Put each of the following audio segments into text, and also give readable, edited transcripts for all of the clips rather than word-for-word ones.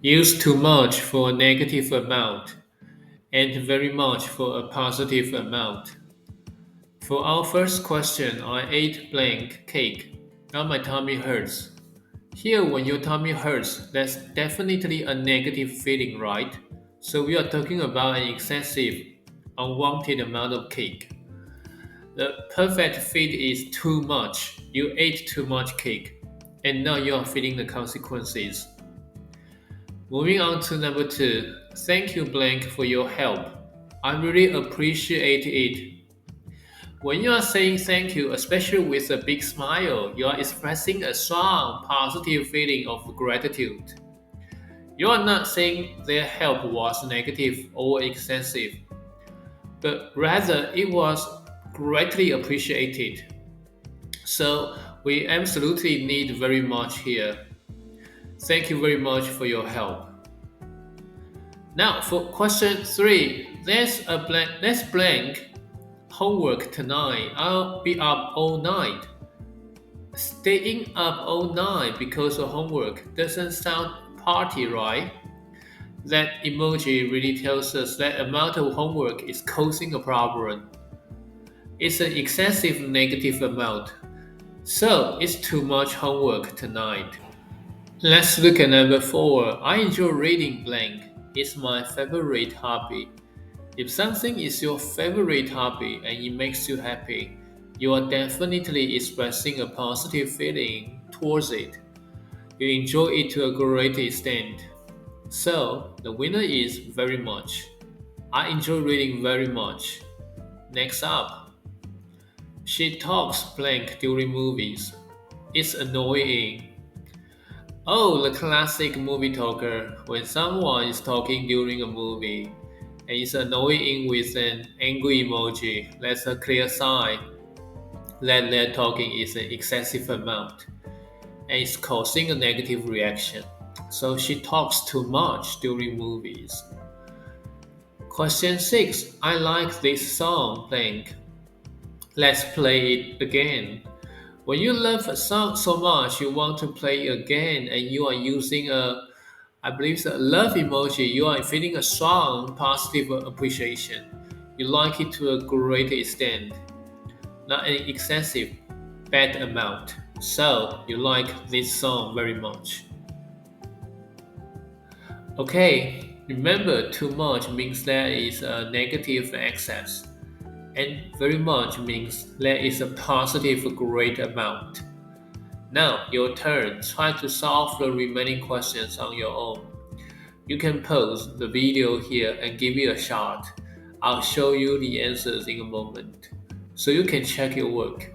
Use too much for a negative amount and very much for a positive amount. For our first question, I ate blank cake. Now my tummy hurts. Here, when your tummy hurts, that's definitely a negative feeling, right? So we are talking about an excessive, unwanted amount of cake. The perfect fit is too much. You ate too much cake, and now you are feeling the consequences. Moving on to number two. Thank you, blank, for your help. I really appreciate it. When you are saying thank you, especially with a big smile, you are expressing a strong, positive feeling of gratitude. You are not saying their help was negative or excessive, but rather it was greatly appreciated. So we absolutely need very much here. Thank you very much for your help. Now for question three, let's blank homework tonight. I'll be up all night. Staying up all night because of homework doesn't sound party, right? That emoji really tells us that amount of homework is causing a problem. It's an excessive negative amount. So it's too much homework tonight. Let's look at number four. I enjoy reading blank. It's my favorite hobby. If something is your favorite hobby and it makes you happy, you are definitely expressing a positive feeling towards it. You enjoy it to a great extent. So, the winner is very much. I enjoy reading very much. Next up, she talks blank during movies. It's annoying. Oh, the classic movie talker. When someone is talking during a movie and is annoying with an angry emoji, that's a clear sign that their talking is an excessive amount and is causing a negative reaction. So she talks too much during movies. Question 6. I like this song blank. Let's play it again. When you love a song so much, you want to play again, and you are using I believe, a love emoji. You are feeling a strong positive appreciation. You like it to a great extent, not an excessive bad amount. So you like this song very much. Okay, remember too much means there is a negative excess, and very much means there is a positive great amount. Now, your turn. Try to solve the remaining questions on your own. You can pause the video here and give it a shot. I'll show you the answers in a moment, so you can check your work.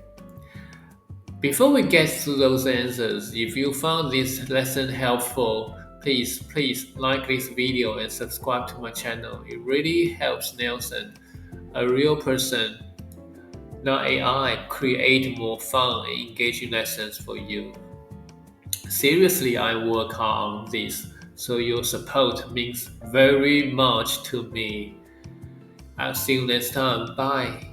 Before we get to those answers, if you found this lesson helpful, please like this video and subscribe to my channel. It really helps Nelson, a real person, not AI, create more fun and engaging lessons for you. Seriously, I work hard on this, so your support means very much to me. I'll see you next time. Bye.